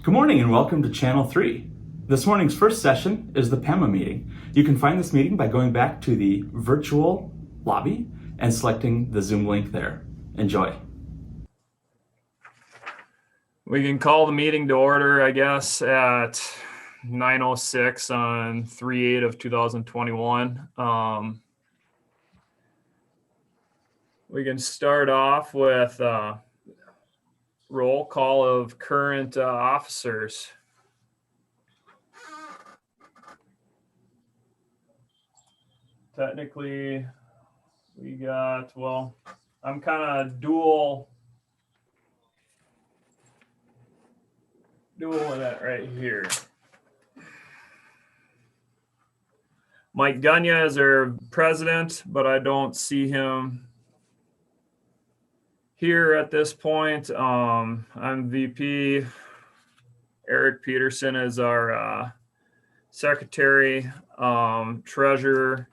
Good morning and welcome to Channel 3. This morning's first session is the PAMA meeting. You can find this meeting by going back to the virtual lobby and selecting the Zoom link there. Enjoy. We can call the meeting to order, I guess, at 9:06 on 3/8/2021. We can start off with roll call of current officers. Technically, we got, well, I'm kind of dual that right here. Mike Gunya is our president, but I don't see him here at this point. I'm VP. Eric Peterson is our secretary. Treasurer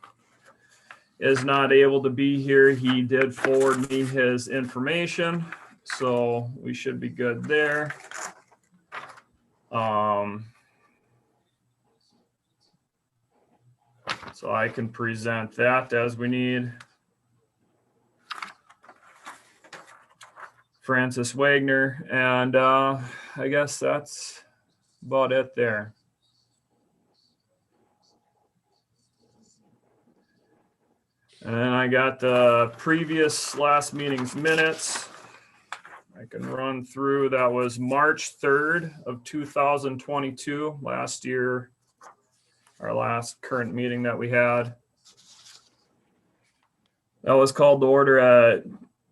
is not able to be here. He did forward me his information, so we should be good there. So I can present that as we need. Francis Wagner, and I guess that's about it there. And then I got the previous last meeting's minutes. I can run through. That was March 3rd of 2022, last year, our last current meeting that we had. That was called to order at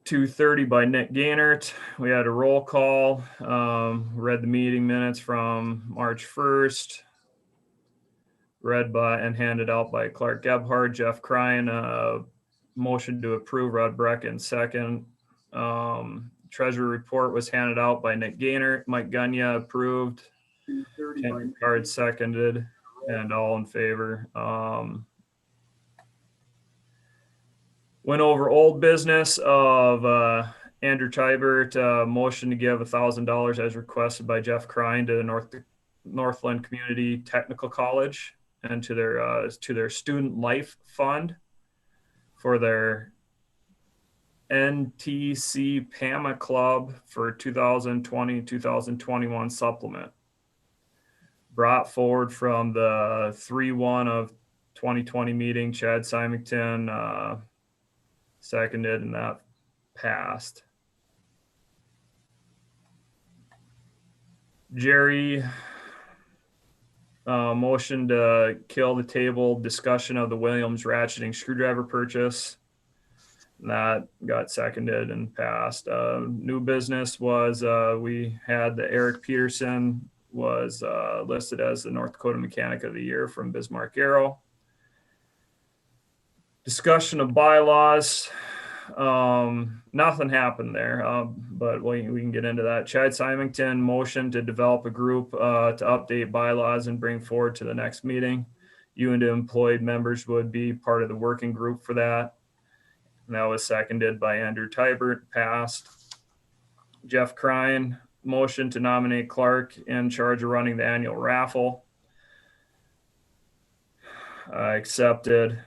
2:30 by Nick Gaynert. We had a roll call, read the meeting minutes from March 1st, read by and handed out by Clark Gebhardt, Jeff Cryan, motion to approve, Rod Brecken second. Treasurer report was handed out by Nick Gaynert, Mike Gunya approved, Ken Card seconded, and all in favor. Went over old business of Andrew Tybert, motion to give $1,000 as requested by Jeff Cryan to the Northland Community Technical College and to their student life fund for their D1.C3-PAMA club for 2020-2021 supplement. Brought forward from the 3/1 of 2020 meeting, Chad Symington seconded, and that passed. Jerry motion to kill the table discussion of the Williams ratcheting screwdriver purchase. That got seconded and passed. New business was we had the Eric Peterson was listed as the North Dakota Mechanic of the Year from Bismarck Aero. Discussion of bylaws. Nothing happened there, but we can get into that. Chad Symington motion to develop a group to update bylaws and bring forward to the next meeting. You and employed members would be part of the working group for that. And that was seconded by Andrew Tybert, passed. Jeff Cryan motion to nominate Clark in charge of running the annual raffle. Accepted.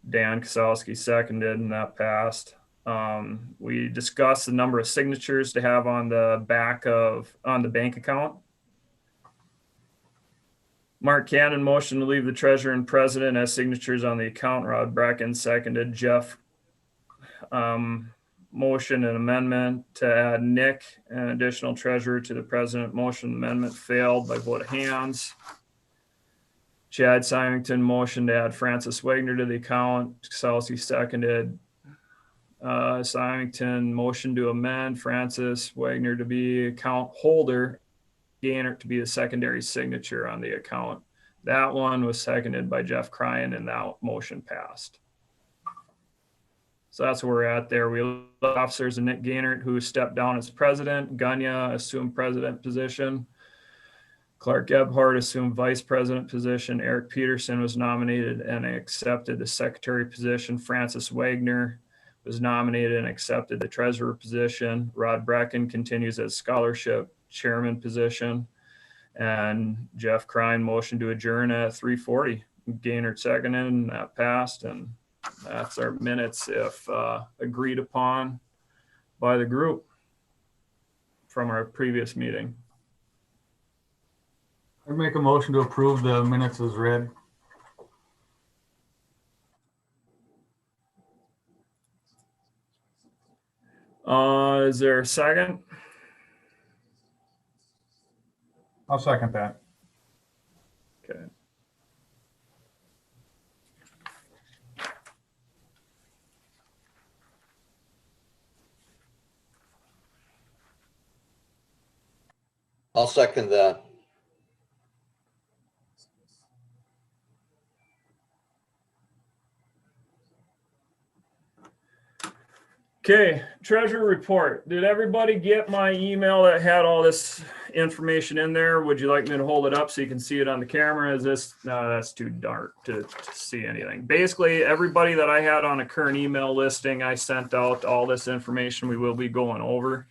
Dan Kosowski seconded, and that passed. We discussed the number of signatures to have on the bank account. Mark Cannon motion to leave the treasurer and president as signatures on the account. Rod Brecken seconded. Jeff motion and amendment to add Nick, an additional treasurer, to the president. Motion amendment failed by vote of hands. Chad Symington motion to add Francis Wagner to the account. Kosowski seconded. Symington motion to amend Francis Wagner to be account holder, Gaynert to be the secondary signature on the account. That one was seconded by Jeff Cryan, and that motion passed. So that's where we're at there. We have officers and Nick Gaynert, who stepped down as president. Gunya assumed president position. Clark Gebhardt assumed vice president position. Eric Peterson was nominated and accepted the secretary position. Francis Wagner was nominated and accepted the treasurer position. Rod Brecken continues as scholarship chairman position. And Jeff Crine motioned to adjourn at 3:40. Gaynard seconded, and that passed. And that's our minutes if agreed upon by the group from our previous meeting. I'd make a motion to approve the minutes as read. Is there a second? I'll second that. Okay. I'll second that. Okay, treasurer report. Did everybody get my email that had all this information in there? Would you like me to hold it up so you can see it on the camera? Is this, no, that's too dark to see anything. Basically, everybody that I had on a current email listing, I sent out all this information we will be going over.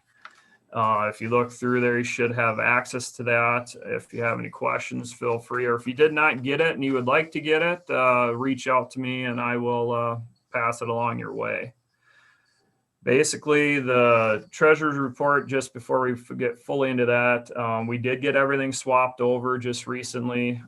If you look through there, you should have access to that. If you have any questions, feel free. Or if you did not get it and you would like to get it, reach out to me and I will pass it along your way. Basically, the treasurer's report, just before we get fully into that, we did get everything swapped over just recently.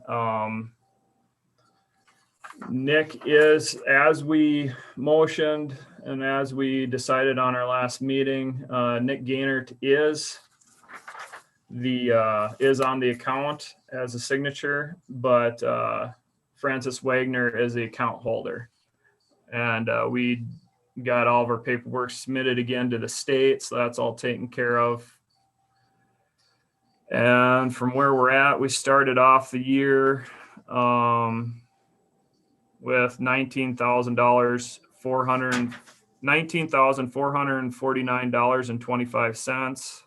Nick is, as we motioned and as we decided on our last meeting, Nick Gaynard is on the account as a signature, but Francis Wagner is the account holder. And we got all of our paperwork submitted again to the state, so that's all taken care of. And from where we're at, we started off the year with $19,449.25.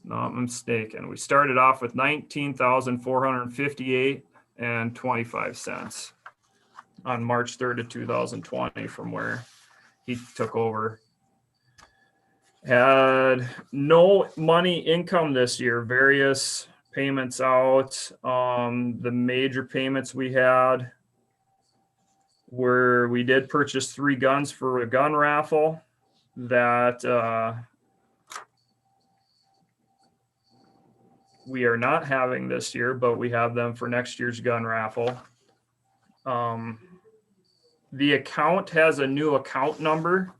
Not mistaken. We started off with $19,458.25 on March 3rd of 2020 from where he took over. Had no money income this year, various payments out. The major payments we had were, we did purchase 3 guns for a gun raffle that we are not having this year, but we have them for next year's gun raffle. The account has a new account number.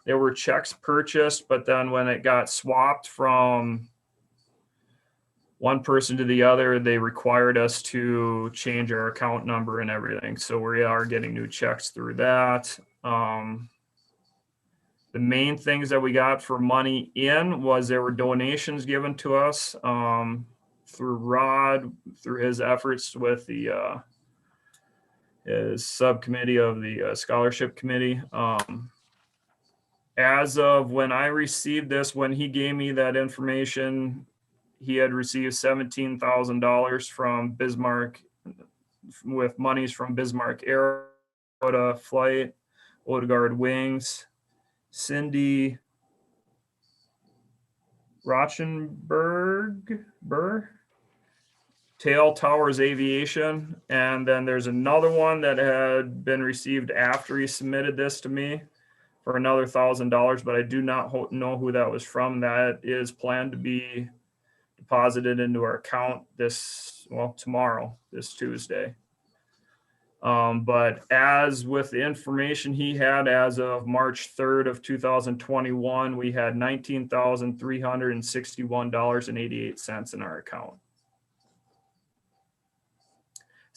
There were checks purchased, but then when it got swapped from one person to the other, they required us to change our account number and everything. So we are getting new checks through that. The main things that we got for money in was there were donations given to us through Rod, through his efforts with the his subcommittee of the scholarship committee. As of when I received this, when he gave me that information, he had received $17,000 from Bismarck, with monies from Bismarck Air, Flight, Odegaard Wings, Cindy Rochenberg, Tail Towers Aviation, and then there's another one that had been received after he submitted this to me for another $1,000, but I do not know who that was from. That is planned to be deposited into our account tomorrow, this Tuesday. But as with the information he had as of March 3rd of 2021, we had $19,361.88 in our account.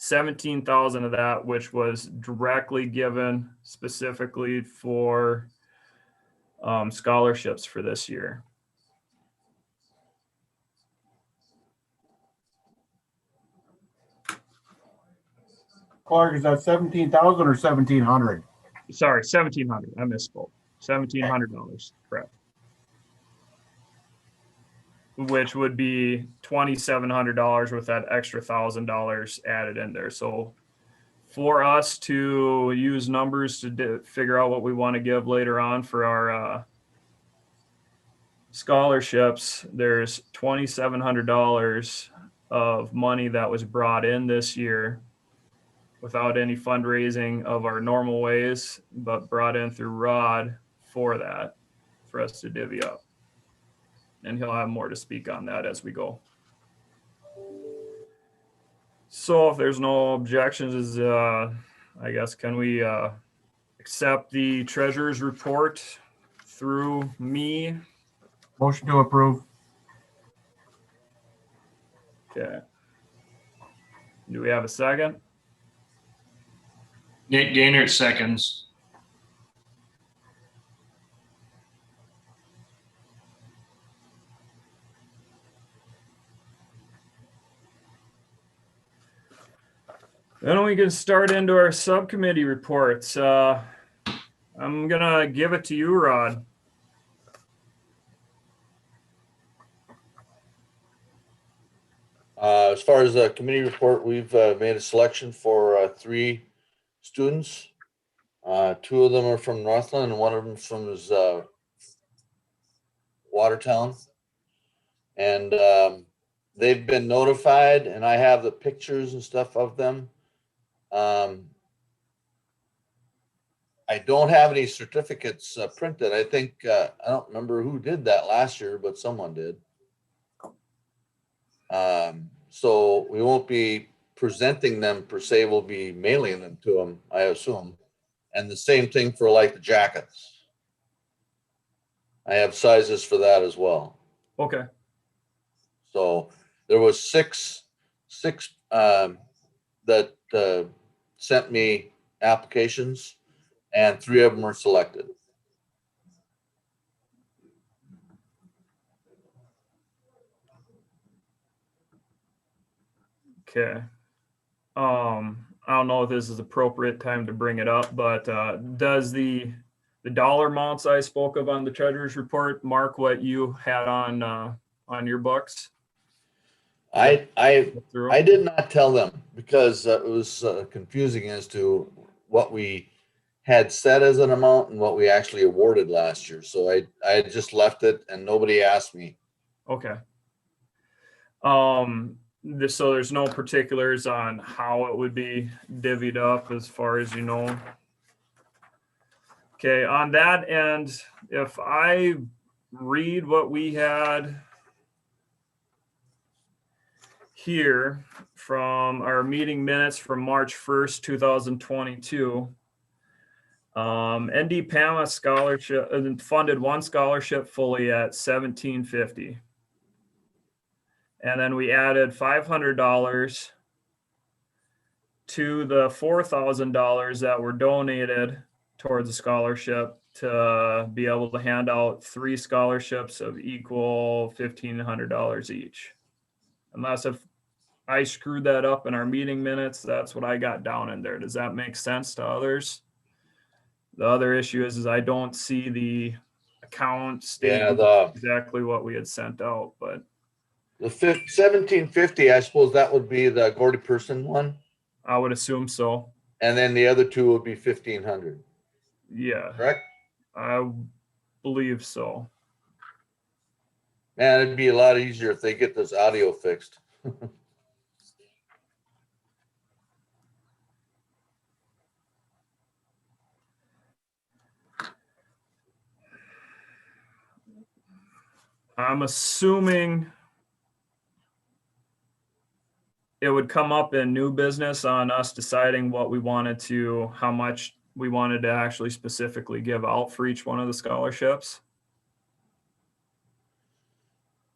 17,000 of that, which was directly given specifically for scholarships for this year. Clark, is that 17,000 or 1,700? Sorry, 1,700. I misspoke. $1,700, correct. Which would be $2,700 with that extra $1,000 added in there. So for us to use numbers to figure out what we want to give later on for our scholarships, there's $2,700 of money that was brought in this year without any fundraising of our normal ways, but brought in through Rod for that, for us to divvy up. And he'll have more to speak on that as we go. So if there's no objections, I guess, can we accept the treasurer's report through me? Motion to approve. Okay. Do we have a second? Nate Gaynor seconds. Then we can start into our subcommittee reports. I'm gonna give it to you, Rod. As far as the committee report, we've made a selection for 3 students. 2 of them are from Northland and one of them from Watertown. And they've been notified, and I have the pictures and stuff of them. I don't have any certificates printed. I think, I don't remember who did that last year, but someone did. So we won't be presenting them per se, we'll be mailing them to them, I assume. And the same thing for like the jackets. I have sizes for that as well. Okay. So there was six that sent me applications, and 3 of them were selected. Okay. I don't know if this is appropriate time to bring it up, but does the dollar amounts I spoke of on the treasurer's report mark what you had on your books? I did not tell them because it was confusing as to what we had set as an amount and what we actually awarded last year. So I just left it and nobody asked me. Okay. So there's no particulars on how it would be divvied up as far as you know. Okay, on that end, if I read what we had here from our meeting minutes from March 1st, 2022, D1C3-PAMA scholarship funded 1 scholarship fully at $1,750. And then we added $500 to the $4,000 that were donated towards the scholarship to be able to hand out 3 scholarships of equal $1,500 each. Unless if I screwed that up in our meeting minutes, that's what I got down in there. Does that make sense to others? The other issue is I don't see the account stating exactly what we had sent out, but The 1750, I suppose that would be the Gordy Person one. I would assume so. And then the other 2 would be 1500. Yeah, Correct? I believe so. Man, it'd be a lot easier if they get this audio fixed. I'm assuming it would come up in new business on us deciding what we wanted to, how much we wanted to actually specifically give out for each one of the scholarships.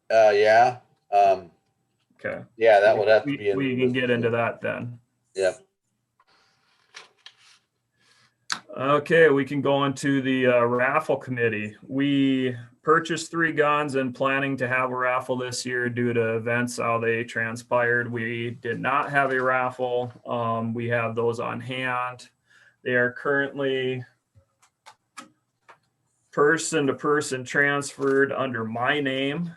Yeah. Okay. Yeah, that would have to be. We can get into that then. Yeah. Okay, we can go into the raffle committee. We purchased 3 guns and planning to have a raffle this year due to events, how they transpired. We did not have a raffle. We have those on hand. They are currently person to person transferred under my name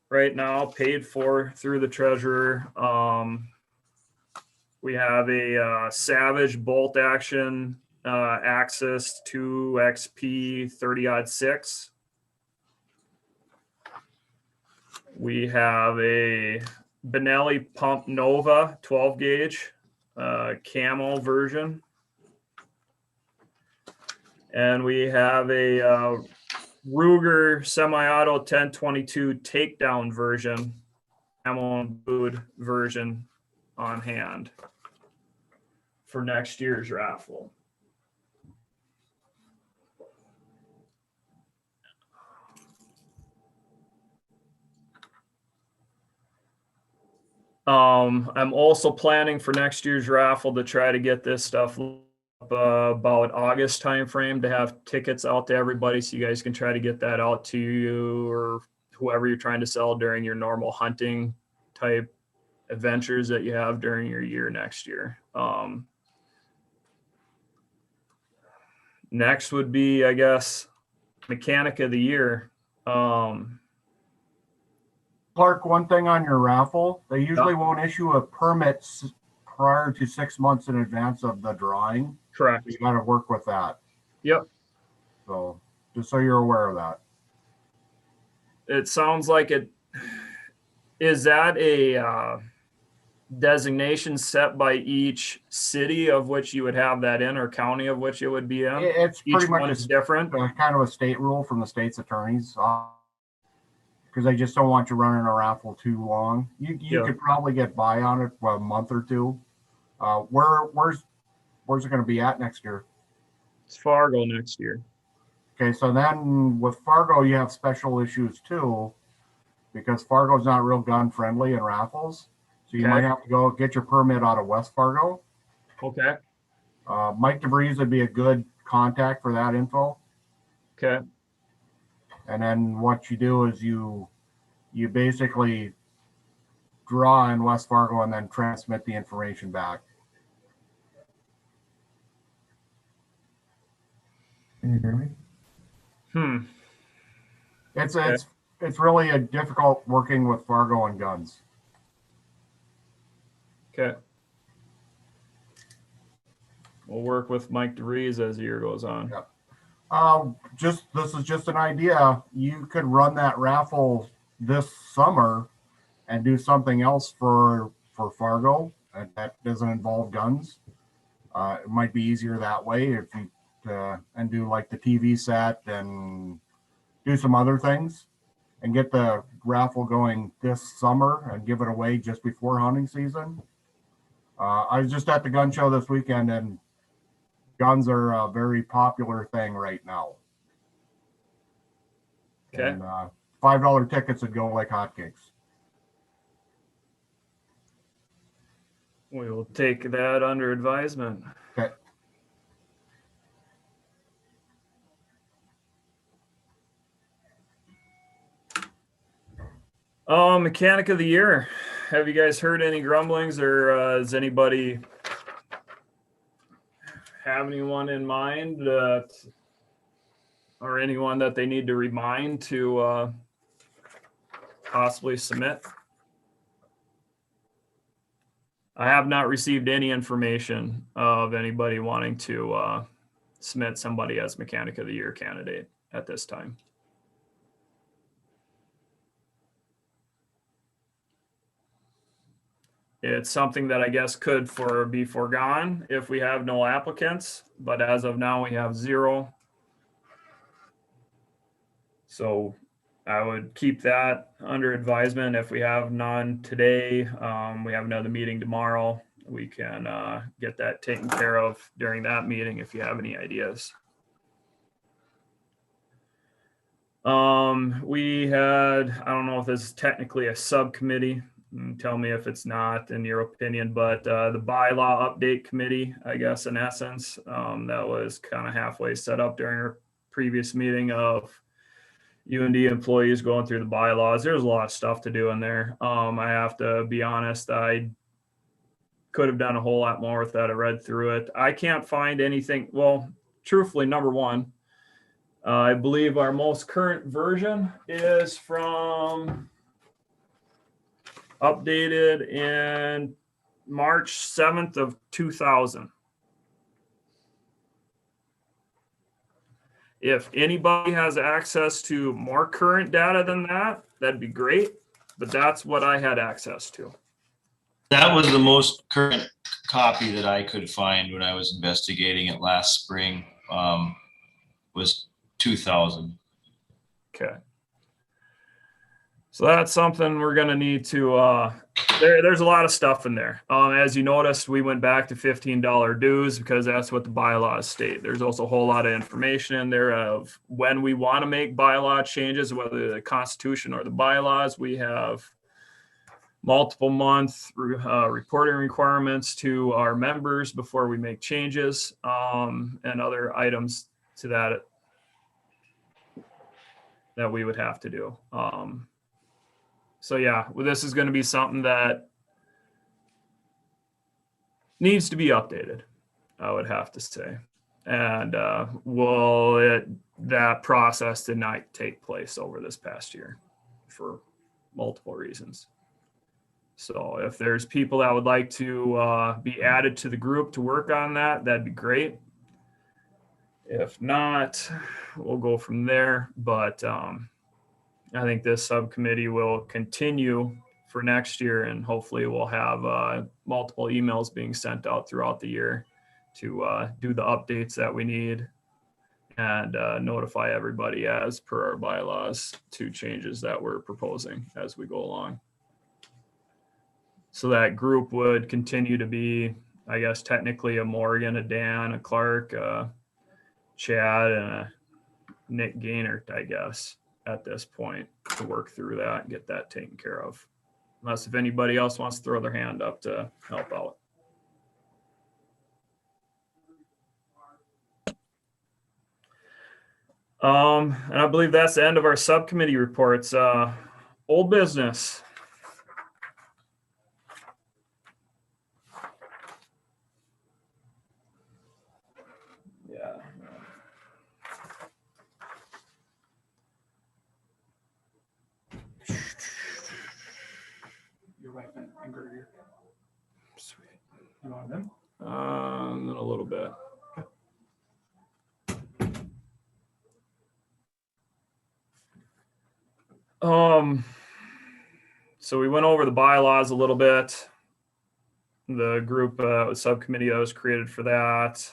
right now, paid for through the treasurer. We have a Savage bolt action Axis 2XP 30-06. We have a Benelli Pump Nova 12 gauge camo version. And we have a Ruger semi-auto 1022 takedown version, camo and boot version on hand for next year's raffle. I'm also planning for next year's raffle to try to get this stuff up about August timeframe to have tickets out to everybody, so you guys can try to get that out to you or whoever you're trying to sell during your normal hunting type adventures that you have during your year next year. Next would be, I guess, Mechanic of the Year. Clark, one thing on your raffle, they usually won't issue a permit prior to 6 months in advance of the drawing. Correct. You got to work with that. Yep. So just so you're aware of that. It sounds like it. Is that a designation set by each city of which you would have that in, or county of which it would be in? It's Each pretty one much is different. kind of a state rule from the state's attorneys. Because they just don't want you running a raffle too long. You could probably get by on it for a month or two. Where's it going to be at next year? It's Fargo next year. Okay, so then with Fargo, you have special issues too, because Fargo's not real gun friendly in raffles. So you might have to go get your permit out of West Fargo. Okay. Mike DeVries would be a good contact for that info. Okay. And then what you do is you basically draw in West Fargo and then transmit the information back. Can you hear me? It's really a difficult working with Fargo and guns. Okay. We'll work with Mike DeVries as the year goes on. Yep. This is just an idea. You could run that raffle this summer and do something else for Fargo that doesn't involve guns. It might be easier that way if you and do like the TV set and do some other things and get the raffle going this summer and give it away just before hunting season. I was just at the gun show this weekend, and guns are a very popular thing right now. Okay. And $5 tickets would go like hotcakes. We will take that under advisement. Okay. Mechanic of the Year. Have you guys heard any grumblings, or does anybody have anyone in mind that, or anyone that they need to remind to possibly submit? I have not received any information of anybody wanting to submit somebody as Mechanic of the Year candidate at this time. It's something that I guess could be foregone if we have no applicants, but as of now, we have 0. So I would keep that under advisement. If we have none today, we have another meeting tomorrow. We can get that taken care of during that meeting if you have any ideas. We had, I don't know if this is technically a subcommittee. Tell me if it's not in your opinion, but the bylaw update committee, I guess, in essence, that was kind of halfway set up during our previous meeting of UND employees going through the bylaws. There's a lot of stuff to do in there. I have to be honest, I could have done a whole lot more with that. I read through it. I can't find anything. Well, truthfully, number one, I believe our most current version is from updated in March 7th of 2000. If anybody has access to more current data than that, that'd be great. but that's what I had access to. That was the most current copy that I could find when I was investigating it last spring, was 2000. Okay. So that's something we're going to need to, there's a lot of stuff in there. As you noticed, we went back to $15 dues because that's what the bylaws state. There's also a whole lot of information in there of when we want to make bylaw changes, whether the Constitution or the bylaws. We have multiple month reporting requirements to our members before we make changes, and other items to that we would have to do. So yeah, well, this is going to be something that needs to be updated, I would have to say. And that process did not take place over this past year for multiple reasons. So if there's people that would like to be added to the group to work on that, that'd be great. If not, we'll go from there. But I think this subcommittee will continue for next year, and hopefully we'll have multiple emails being sent out throughout the year to do the updates that we need and notify everybody as per our bylaws to changes that we're proposing as we go along. So that group would continue to be, I guess, technically a Morgan, a Dan, a Clark, a Chad, and a Nick Gaynor, I guess, at this point, to work through that and get that taken care of. Unless if anybody else wants to throw their hand up to help out. And I believe that's the end of our subcommittee reports. Old business. Yeah. You're right, finger here. Sweet. You want them? In a little bit. So we went over the bylaws a little bit. The group subcommittee that was created for that.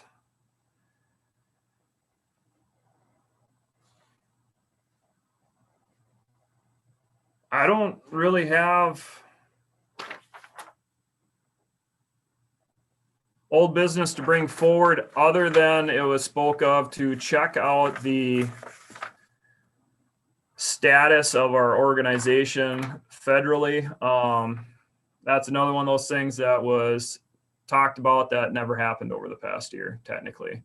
I don't really have old business to bring forward other than it was spoke of to check out the status of our organization federally. That's another one of those things that was talked about that never happened over the past year, technically.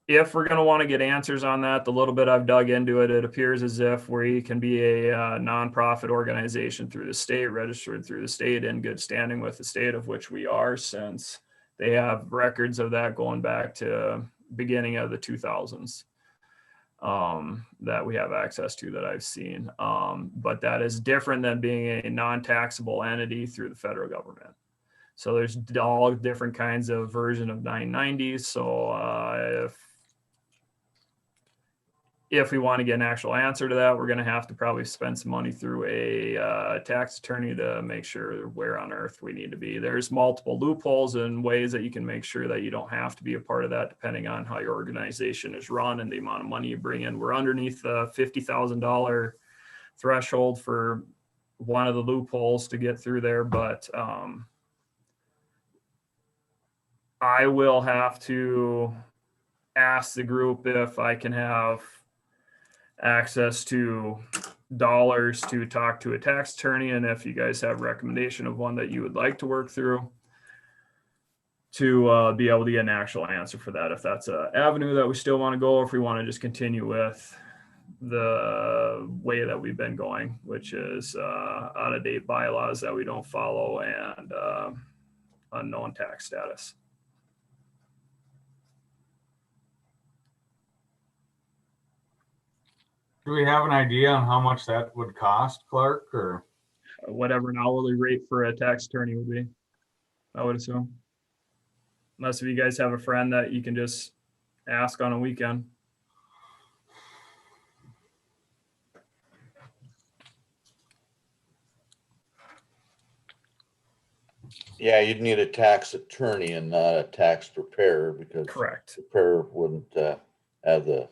If we're going to want to get answers on that, the little bit I've dug into it, it appears as if we can be a nonprofit organization through the state, registered through the state, in good standing with the state, of which we are, since they have records of that going back to beginning of the 2000s that we have access to, that I've seen. But that is different than being a non-taxable entity through the federal government. So there's all different kinds of version of 990s. So if we want to get an actual answer to that, we're going to have to probably spend some money through a tax attorney to make sure where on earth we need to be. There's multiple loopholes and ways that you can make sure that you don't have to be a part of that, depending on how your organization is run and the amount of money you bring in. We're underneath the $50,000 threshold for one of the loopholes to get through there, but I will have to ask the group if I can have access to dollars to talk to a tax attorney, and if you guys have a recommendation of one that you would like to work through to be able to get an actual answer for that, if that's an avenue that we still want to go, or if we want to just continue with the way that we've been going, which is out-of-date bylaws that we don't follow and unknown tax status. Do we have an idea on how much that would cost, Clark, or? Whatever an hourly rate for a tax attorney would be, I would assume. Unless if you guys have a friend that you can just ask on a weekend. Yeah, you'd need a tax attorney and not a tax preparer, because Correct. preparer wouldn't have the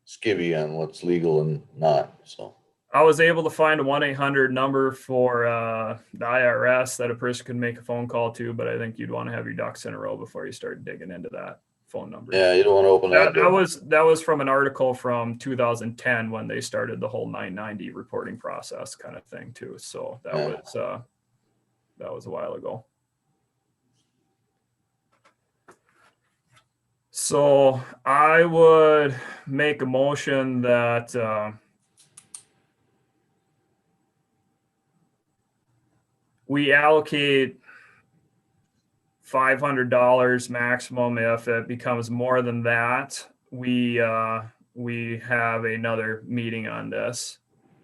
skivvy on what's legal and not, so. I was able to find a 1-800 number for the IRS that a person could make a phone call to, but I think you'd want to have your ducks in a row before you start digging into that phone number. Yeah, you don't want to open that door. That was from an article from 2010 when they started the whole 990 reporting process kind of thing too. So that was a while ago. So I would make a motion that we allocate $500 maximum. If it becomes more than that, we have another meeting on this.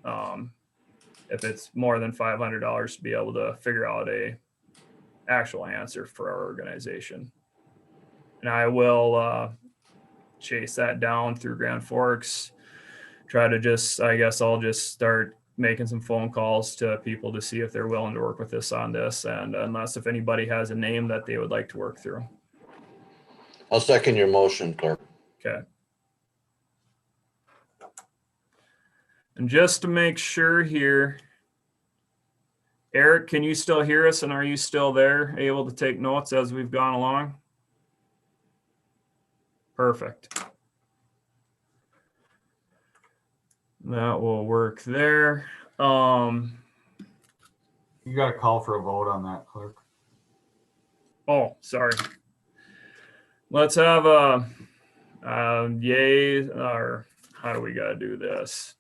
If it's more than $500, to be able to figure out a actual answer for our organization. And I will chase that down through Grand Forks, try to I'll just start making some phone calls to people to see if they're willing to work with us on this. And if anybody has a name that they would like to work through. I'll second your motion, clerk. Okay. And just to make sure here, Eric, can you still hear us, and are you still there, able to take notes as we've gone along? Perfect. That will work there. You got to call for a vote on that, clerk. Oh, sorry. Let's have a yay, or how do we got to do this?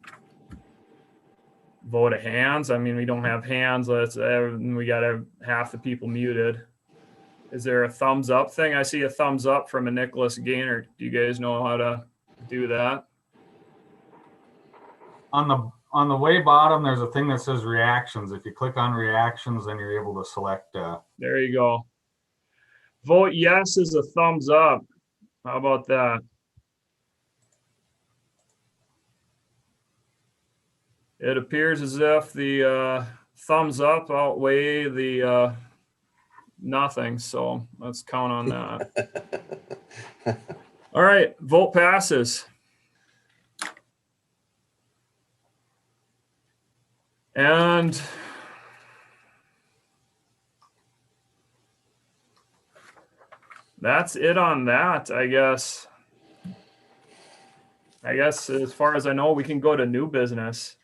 Vote of hands. I mean, we don't have hands. We got to have half the people muted. Is there a thumbs up thing? I see a thumbs up from a Nicholas Gaynor. Do you guys know how to do that? On the way bottom, there's a thing that says reactions. If you click on reactions, then you're able to select. There you go. Vote yes is a thumbs up. How about that? It appears as if the thumbs up outweigh the nothing. So let's count on that. All right, vote passes. And that's it on that, I guess. As far as I know, we can go to new business.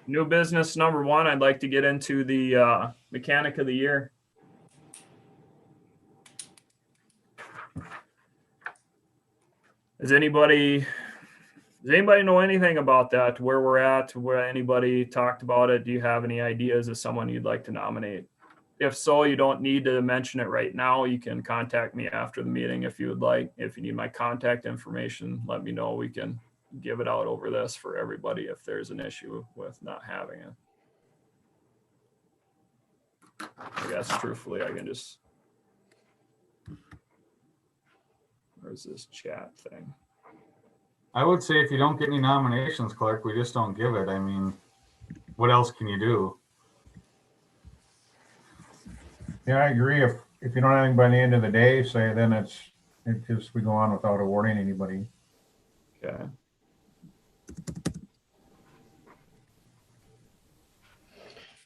New business number 1, I'd like to get into the mechanic of the year. Does anybody know anything about that? Where we're at? Where anybody talked about it? Do you have any ideas of someone you'd like to nominate? If so, you don't need to mention it right now. You can contact me after the meeting if you would like. If you need my contact information, let me know. We can give it out over this for everybody if there's an issue with not having it. I guess truthfully, I can just, where's this chat thing? I would say if you don't get any nominations, clerk, we just don't give it. I mean, what else can you do? Yeah, I agree. If you don't have anything by the end of the day, say, then it just, we go on without awarding anybody. Okay.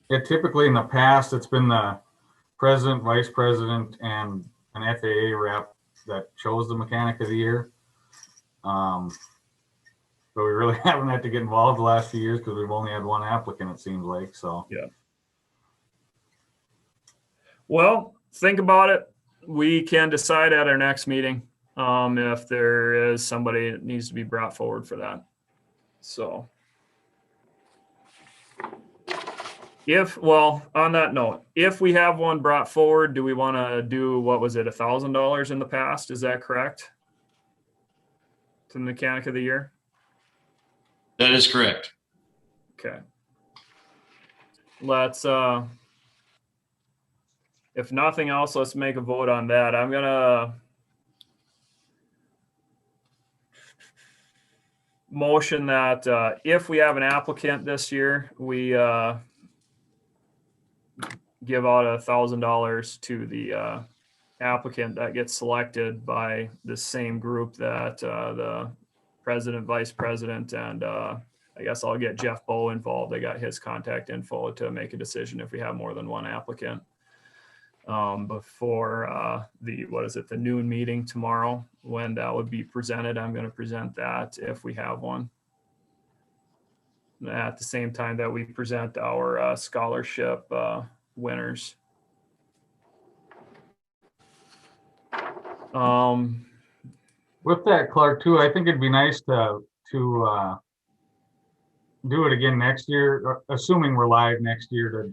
Yeah, typically in the past, it's been the president, vice president, and an FAA rep that chose the mechanic of the year. But we really haven't had to get involved the last few years because we've only had one applicant, it seems like. So yeah. Well, think about it. We can decide at our next meeting if there is somebody that needs to be brought forward for that. So on that note, if we have one brought forward, do we want to do, what was it, $1,000 in the past? Is that correct? To the mechanic of the year? That is correct. Okay. Let's, if nothing else, let's make a vote on that. I'm going to motion that if we have an applicant this year, we give out $1,000 to the applicant that gets selected by the same group that the president, vice president, and I guess I'll get Jeff Bowe involved. I got his contact info to make a decision if we have more than one applicant. Before the noon meeting tomorrow, when that would be presented, I'm going to present that if we have one. At the same time that we present our scholarship winners. With that, Clark, too, I think it'd be nice to do it again next year, assuming we're live next year,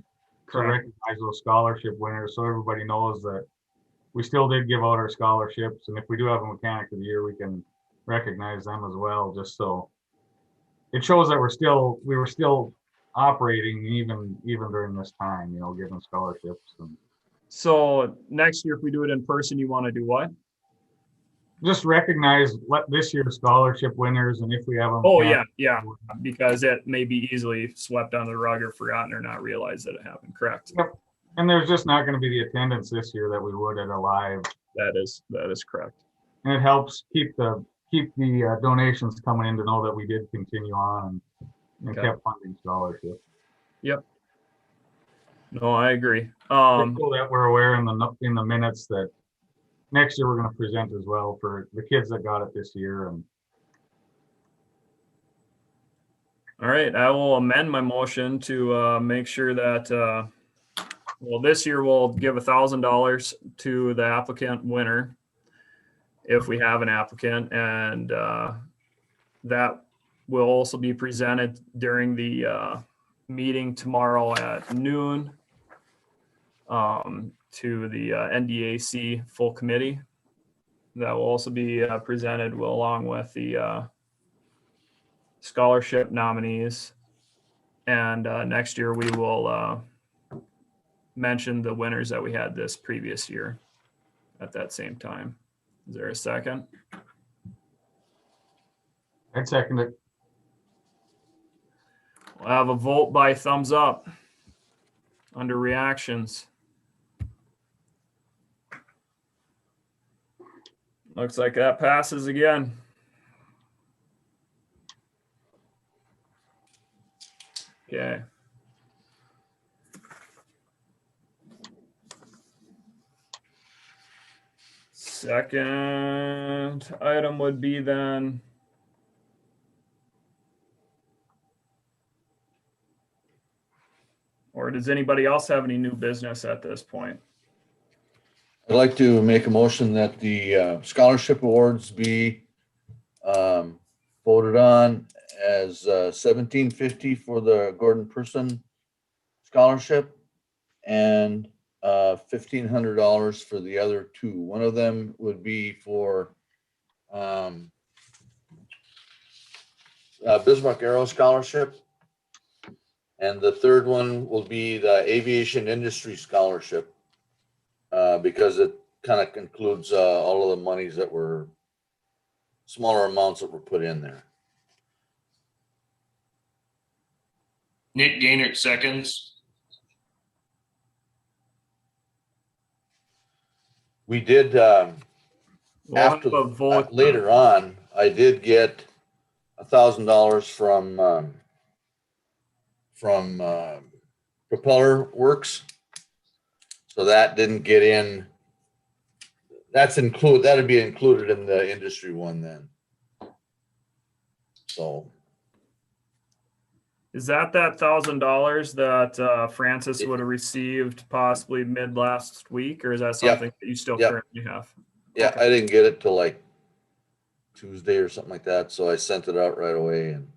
to recognize those scholarship winners, so everybody knows that we still did give out our scholarships, and if we do have a mechanic of the year, we can recognize them as well, just so it shows that we were still operating even during this time, giving scholarships. And so next year, if we do it in person, you want to do what? Just recognize this year's scholarship winners, and if we have them. Oh, yeah, because it may be easily swept under the rug or forgotten or not realized that it happened. Correct. Yep. And there's just not going to be the attendance this year that we would at a live. That is correct. And it helps keep the donations coming in to know that we did continue on and kept funding scholarships. Yep. No, I agree. So that we're aware in the minutes that next year we're going to present as well for the kids that got it this year. And all right, I will amend my motion to make sure that this year we'll give $1,000 to the applicant winner if we have an applicant, and that will also be presented during the meeting tomorrow at noon to the NDAC full committee. That will also be presented along with the scholarship nominees. And next year we will mention the winners that we had this previous year at that same time. Is there a second? I'd second it. We'll have a vote by thumbs up under reactions. Looks like that passes again. Okay. Second item would be then or does anybody else have any new business at this point? I'd like to make a motion that the scholarship awards be voted on as $1,750 for the Gordon Person scholarship and $1,500 for the other two. One of them would be for Bismarck Aero Scholarship, and the third one will be the Aviation Industry Scholarship, because it kind of includes all of the monies that were smaller amounts that were put in there. Nick Gaynor seconds. We did We'll have a vote later on. I did get $1,000 from Propeller Works, so that didn't get in. That'd be included in the industry one then. So. Is that $1,000 that Francis would have received possibly mid last week, or is that something that you still currently have? Yeah, Okay. I didn't get it till like Tuesday or something like that, so I sent it out right away. And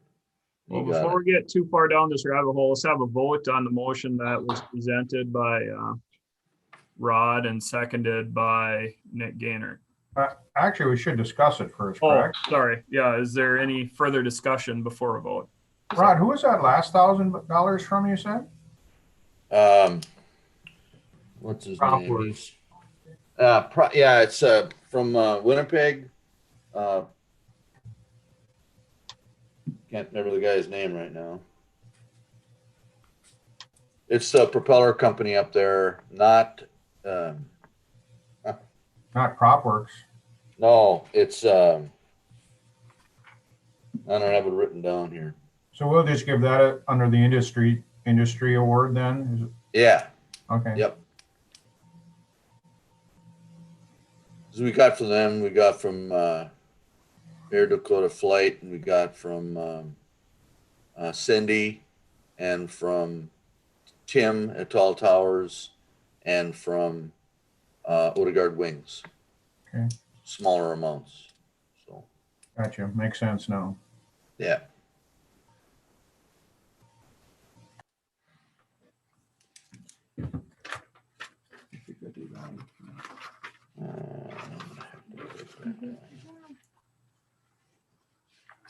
well, before we get too far down this rabbit hole, let's have a vote on the motion that was presented by Rod and seconded by Nick Gaynor. Actually, we should discuss it first, Oh, correct? sorry. Yeah, is there any further discussion before a vote? Rod, who was that last $1,000 from, you said? What's his Prop name? Works. Yeah, it's from Winnipeg. Can't remember the guy's name right now. It's a propeller company up there, not, Not Cropworks. no, it's, I don't have it written down here. So we'll just give that under the industry award then? Is it- Yeah, Okay. yep. So we got from them, we got from, Air Dakota Flight, and we got from, Cindy, and from Tim at Tall Towers, and from, Odegaard Wings. Okay. Smaller amounts, so, Gotcha. Makes sense now. yeah.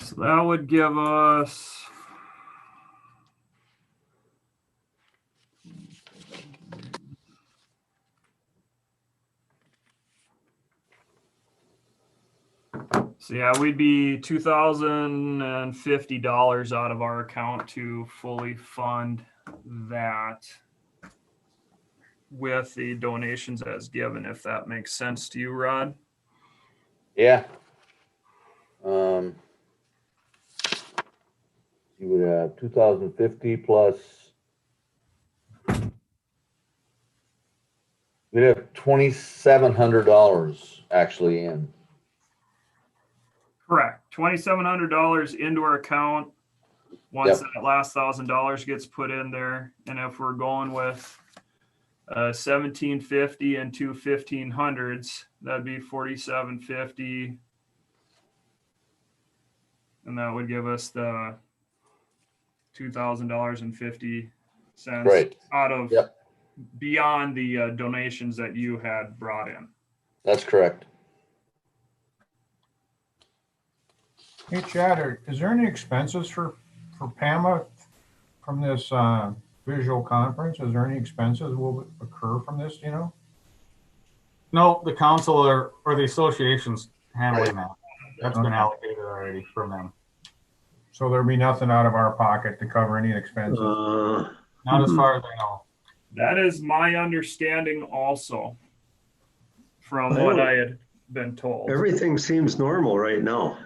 So that would give us so yeah, we'd be $2,050 out of our account to fully fund that with the donations as given, if that makes sense to you, Rod. Yeah. You would have 2,050 plus. We'd have $2,700 actually in. Correct. $2,700 into our account. Once Yep. that last $1,000 gets put in there, and if we're going with 1,750 and two 1,500s, that'd be 4,750, and that would give us the $2,000.50 Right. out of Yep. beyond the donations that you had brought in. That's correct. Hey Chad, is there any expenses for PAMA from this visual conference? Is there any expenses will occur from this, you know? No, the council or the association's handling that. That's been allocated already from them. So there'll be nothing out of our pocket to cover any expenses? Not as far as I know. That is my understanding also, from what I had been told. Everything seems normal right now.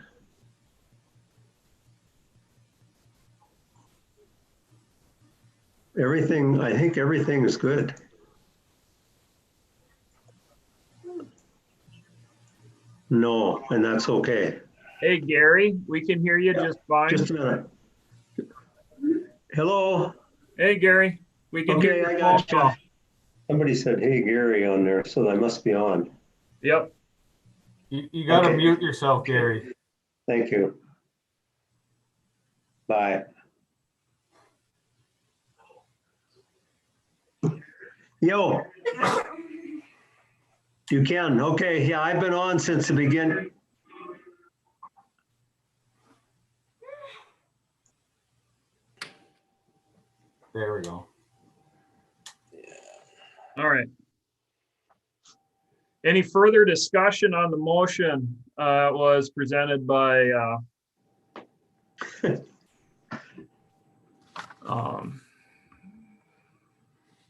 I think everything is good. No, and that's okay. Hey, Gary, we can hear you just fine. Just a minute. Hello? Hey, Gary, we can hear Okay, your I phone got call. you. Somebody said, hey, Gary on there, so I must be on. Yep. You got to Okay. mute yourself, Gary. Thank you. Bye. Yo. You can. Okay. Yeah, I've been on since the beginning. There we go. All right. Any further discussion on the motion was presented by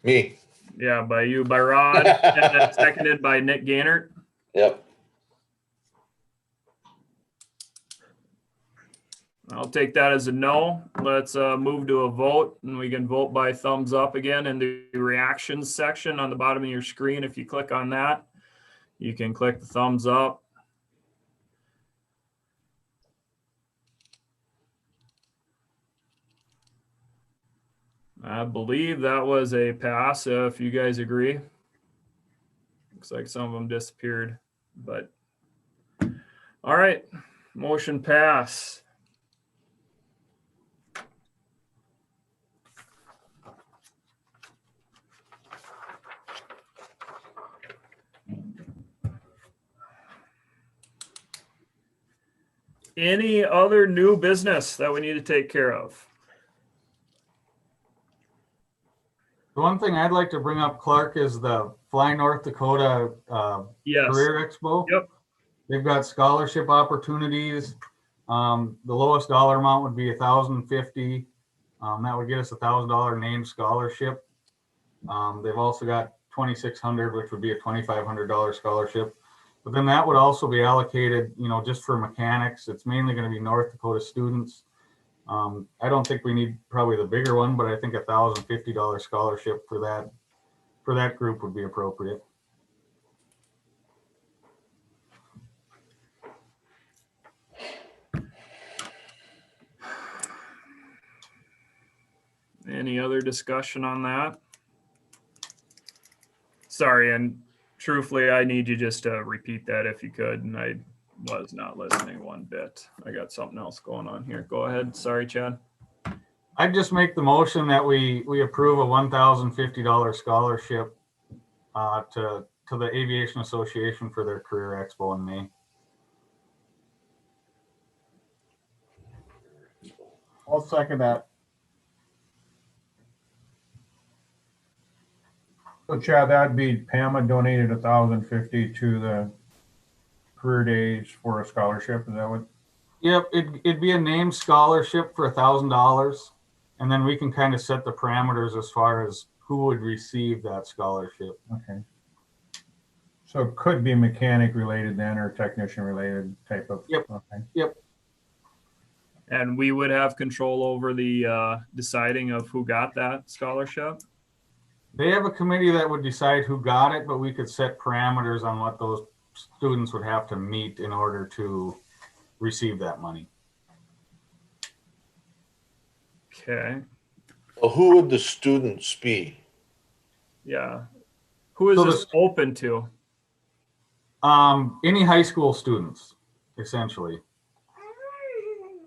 Me. yeah, by you, by Rod, and then seconded by Nick Gaynor. Yep. I'll take that as a no. Let's move to a vote, and we can vote by thumbs up again in the reactions section on the bottom of your screen. If you click on that, you can click the thumbs up. I believe that was a pass, if you guys agree. Looks like some of them disappeared, but all right, motion pass. Any other new business that we need to take care of? The one thing I'd like to bring up, Clark, is the Fly North Dakota Yes. Career Expo. Yep. They've got scholarship opportunities. The lowest dollar amount would be $1,050. That would get us $1,000 named scholarship. They've also got 2,600, which would be a $2,500 scholarship. But then that would also be allocated, just for mechanics. It's mainly going to be North Dakota students. I don't think we need probably the bigger one, but I think a $1,050 scholarship for that group would be appropriate. Any other discussion on that? Sorry, and truthfully, I need you just to repeat that if you could. And I was not listening one bit. I got something else going on here. Go ahead. Sorry, Chad. I'd just make the motion that we approve a $1,050 scholarship to the Aviation Association for their Career Expo in May. I'll second that. So Chad, that'd be PAMA donated 1,050 to the career days for a scholarship. Is that what? Yep, it'd be a named scholarship for $1,000, and then we can kind of set the parameters as far as who would receive that scholarship. Okay. So it could be mechanic related then, or technician related type of. Yep. Okay. Yep. And we would have control over the deciding of who got that scholarship. They have a committee that would decide who got it, but we could set parameters on what those students would have to meet in order to receive that money. Okay. Well, who would the students be? Yeah. Who is So this open to? Any high school students, essentially.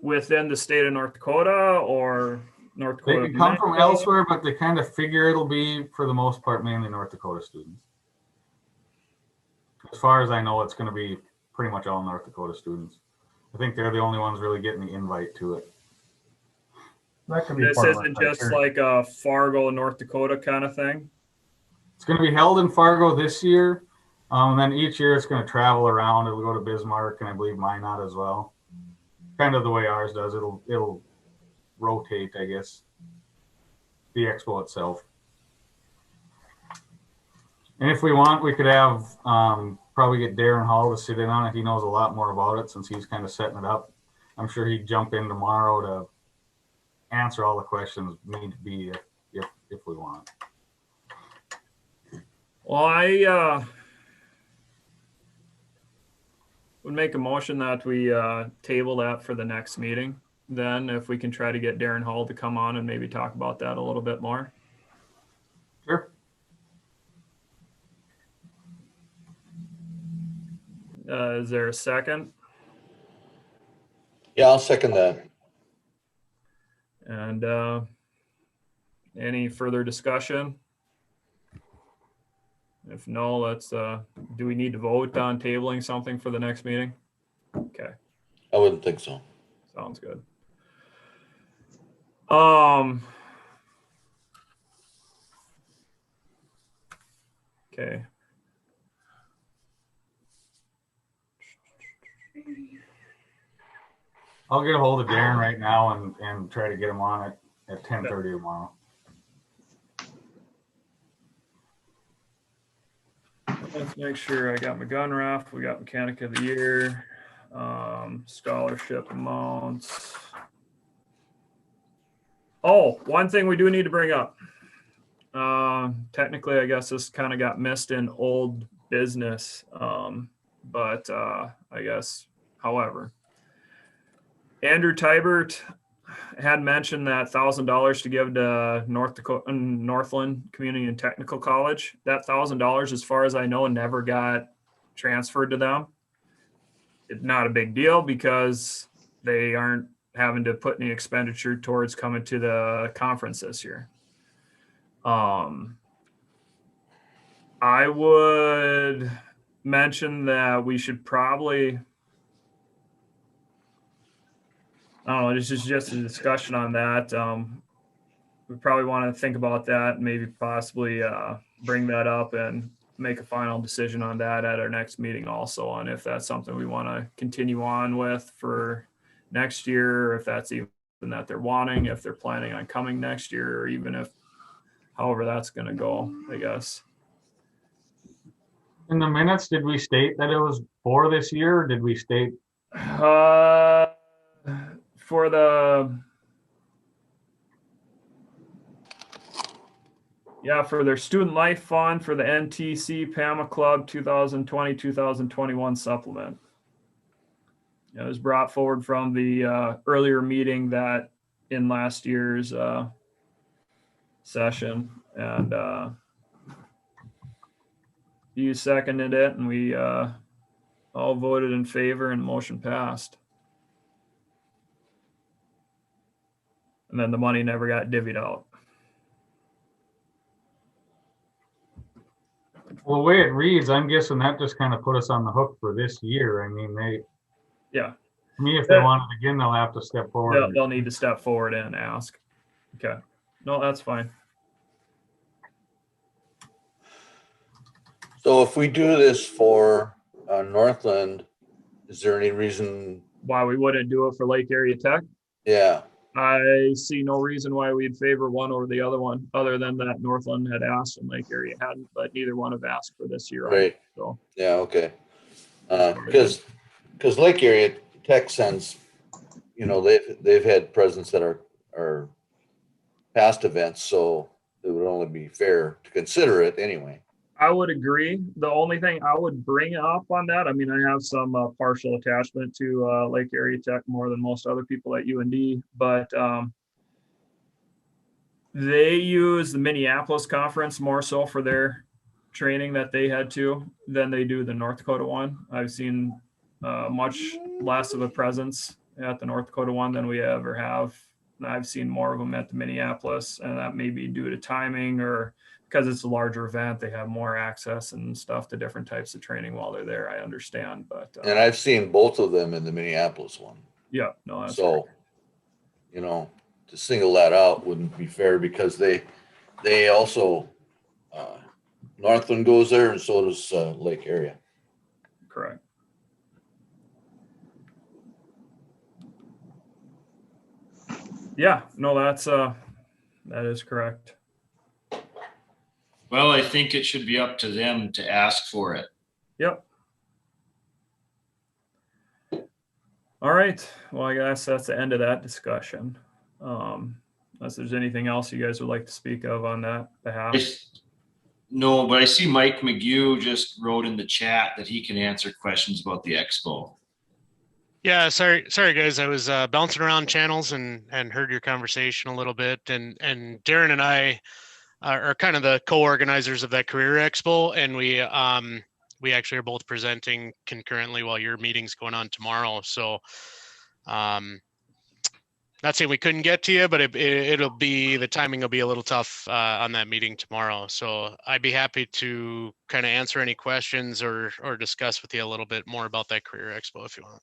Within the state of North Dakota or North They Dakota? can come from elsewhere, but they kind of figure it'll be, for the most part, mainly North Dakota students. As far as I know, it's going to be pretty much all North Dakota students. I think they're the only ones really getting the invite to it. That could be This part of isn't our just criteria. like a Fargo, North Dakota kind of thing. It's going to be held in Fargo this year. And then each year it's going to travel around. It'll go to Bismarck and I believe Minot as well. Kind of the way ours does. It'll rotate, I guess, the expo itself. And if we want, we could have probably get Darren Hall to sit in on it. He knows a lot more about it since he's kind of setting it up. I'm sure he'd jump in tomorrow to answer all the questions need to be if we want. Well, I would make a motion that we table that for the next meeting. Then if we can try to get Darren Hall to come on and maybe talk about that a little bit more. Sure. Is there a second? Yeah, I'll second that. And any further discussion? If no, let's, do we need to vote on tabling something for the next meeting? Okay, I wouldn't think so. sounds good. Okay. I'll get a hold of Darren right now and try to get him on at 10:30 tomorrow. Let's make sure I got my gun raff. We got mechanic of the year, scholarship amounts. Oh, one thing we do need to bring up. Technically, I guess this kind of got missed in old business. But I guess, however, Andrew Tybert had mentioned that $1,000 to give to Northland Community and Technical College. That $1,000, as far as I know, never got transferred to them. It's not a big deal because they aren't having to put any expenditure towards coming to the conference this year. I would mention that we should probably, I don't know, this is just a discussion on that. We probably want to think about that and maybe possibly bring that up and make a final decision on that at our next meeting also, on if that's something we want to continue on with for next year, or if that's even that they're wanting, if they're planning on coming next year, or even if however that's going to go, I guess. In the minutes, did we state that it was for this year? Or did we state For their student life fund for the NTC-PAMA Club 2020-2021 supplement. It was brought forward from the earlier meeting that in last year's session, and you seconded it, and we all voted in favor, and motion passed. And then the money never got divvied out. well, the way it reads, I'm guessing that just kind of put us on the hook for this year. I mean, Yeah, to me, if they want it again, they'll have to step forward. they'll need to step forward and ask. Okay, no, that's fine. So if we do this for Northland, is there any reason? Why we wouldn't do it for Lake Area Tech? Yeah, I see no reason why we'd favor one over the other one, other than that Northland had asked and Lake Area hadn't, but neither one have asked for this year. right. So Yeah, okay. Because Lake Area Tech sends, they've had presents that are past events, so it would only be fair to consider it anyway. I would agree. The only thing I would bring up on that, I mean, I have some partial attachment to Lake Area Tech more than most other people at UND, but they use the Minneapolis conference more so for their training that they had to than they do the North Dakota one. I've seen much less of a presence at the North Dakota one than we ever have. I've seen more of them at the Minneapolis, and that may be due to timing or because it's a larger event, they have more access and stuff to different types of training while they're there. I understand, but And I've seen both of them in the Minneapolis one. yeah, no, that's So, to single that out wouldn't be fair because they also, Northland goes there and so does Lake Area. correct. Yeah, no, that is correct. Well, I think it should be up to them to ask for it. Yep. All right. Well, I guess that's the end of that discussion. Unless there's anything else you guys would like to speak of on that behalf. No, but I see Mike McGew just wrote in the chat that he can answer questions about the expo. Yeah, sorry guys. I was bouncing around channels and heard your conversation a little bit, and Darren and I are kind of the co-organizers of that career expo, and we actually are both presenting concurrently while your meeting's going on tomorrow. So not saying we couldn't get to you, but the timing will be a little tough on that meeting tomorrow. So I'd be happy to kind of answer any questions or discuss with you a little bit more about that career expo if you want.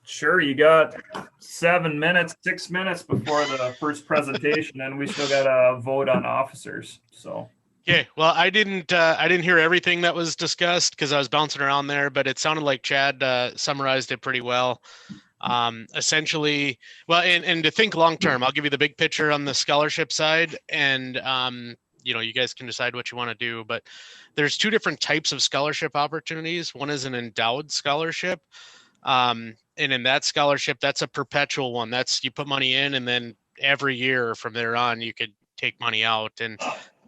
Sure, you got 6 minutes before the first presentation, and we still got to vote on officers. So. Okay, well, I didn't hear everything that was discussed because I was bouncing around there, but it sounded like Chad summarized it pretty well. Essentially, well, and to think long term, I'll give you the big picture on the scholarship side, and you guys can decide what you want to do. But there's two different types of scholarship opportunities. One is an endowed scholarship. And in that scholarship, that's a perpetual one. That's you put money in, and then every year from there on, you could take money out, and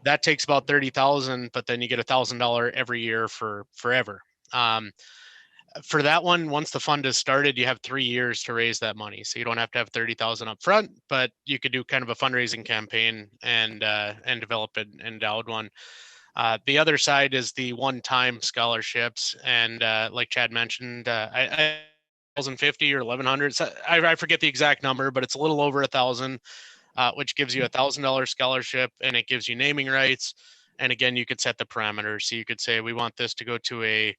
that takes about $30,000. But then you get $1,000 every year for forever. For that one, once the fund is started, you have 3 years to raise that money, so you don't have to have $30,000 up front, but you could do kind of a fundraising campaign and develop an endowed one. The other side is the one-time scholarships, and like Chad mentioned, I 1,050 or 1,100. So I forget the exact number, but it's a little over 1,000, which gives you $1,000 scholarship, and it gives you naming rights. And again, you could set the parameters. So you could say, we want this to go to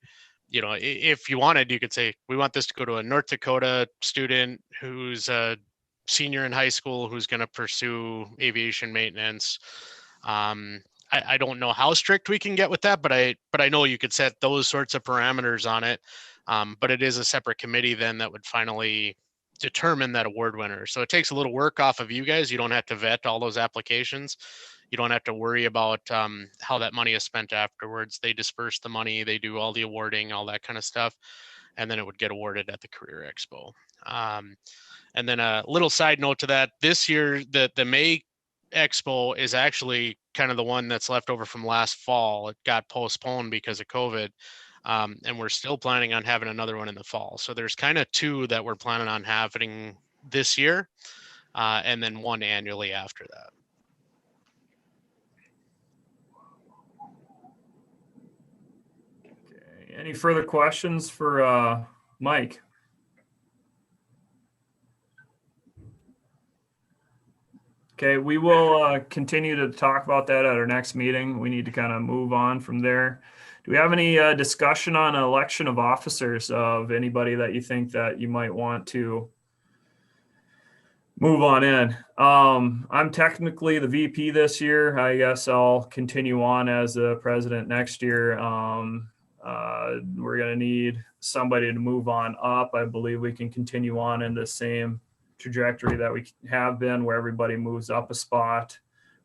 if you wanted, you could say, we want this to go to a North Dakota student who's a senior in high school who's going to pursue aviation maintenance. I don't know how strict we can get with that, but I know you could set those sorts of parameters on it. But it is a separate committee then that would finally determine that award winner. So it takes a little work off of you guys. You don't have to vet all those applications. You don't have to worry about how that money is spent afterwards. They disperse the money, they do all the awarding, all that kind of stuff, and then it would get awarded at the Career Expo. And then a little side note to that, this year, the May Expo is actually kind of the one that's left over from last fall. It got postponed because of COVID. And we're still planning on having another one in the fall. So there's kind of two that we're planning on having this year, and then one annually after that. Okay. Any further questions for Mike? Okay, we will continue to talk about that at our next meeting. We need to kind of move on from there. Do we have any discussion on election of officers, of anybody that you think that you might want to move on in? I'm technically the VP this year. I guess I'll continue on as the president next year. We're going to need somebody to move on up. I believe we can continue on in the same trajectory that we have been, where everybody moves up a spot.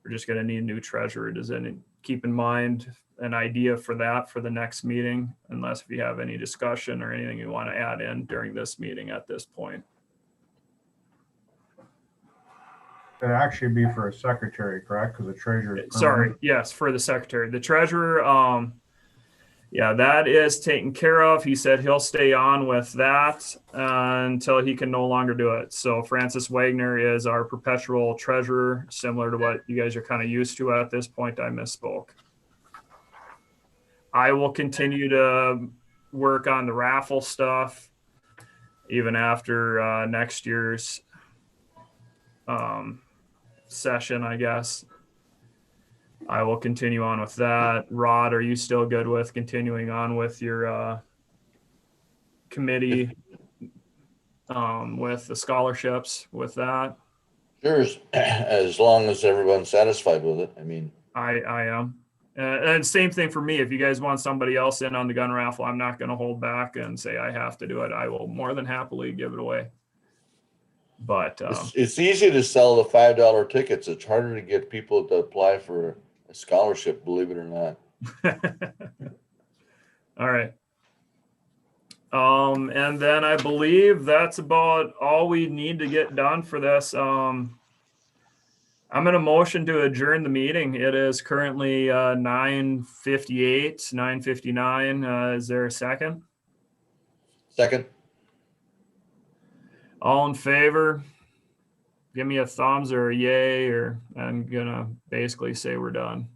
We're just going to need a new treasurer. Does any keep in mind an idea for that for the next meeting, unless if you have any discussion or anything you want to add in during this meeting at this point? It'd actually be for a secretary, correct? Because the treasurer. Sorry, yes, for the secretary. The treasurer, yeah, that is taken care of. He said he'll stay on with that until he can no longer do it. So Francis Wagner is our perpetual treasurer, similar to what you guys are kind of used to at this point. I misspoke. I will continue to work on the raffle stuff even after next year's session, I guess. I will continue on with that. Rod, are you still good with continuing on with your committee with the scholarships with that? Sure, as long as everyone's satisfied with it. I mean, I am. And same thing for me. If you guys want somebody else in on the gun raffle, I'm not going to hold back and say I have to do it. I will more than happily give it away. But it's easy to sell the $5 tickets. It's harder to get people to apply for a scholarship, believe it or not. All right. And then I believe that's about all we need to get done for this. I'm going to motion to adjourn the meeting. It is currently 9:58, 9:59. Is there a second? Second. All in favor? Give me a thumbs or a yay, or I'm going to basically say we're done.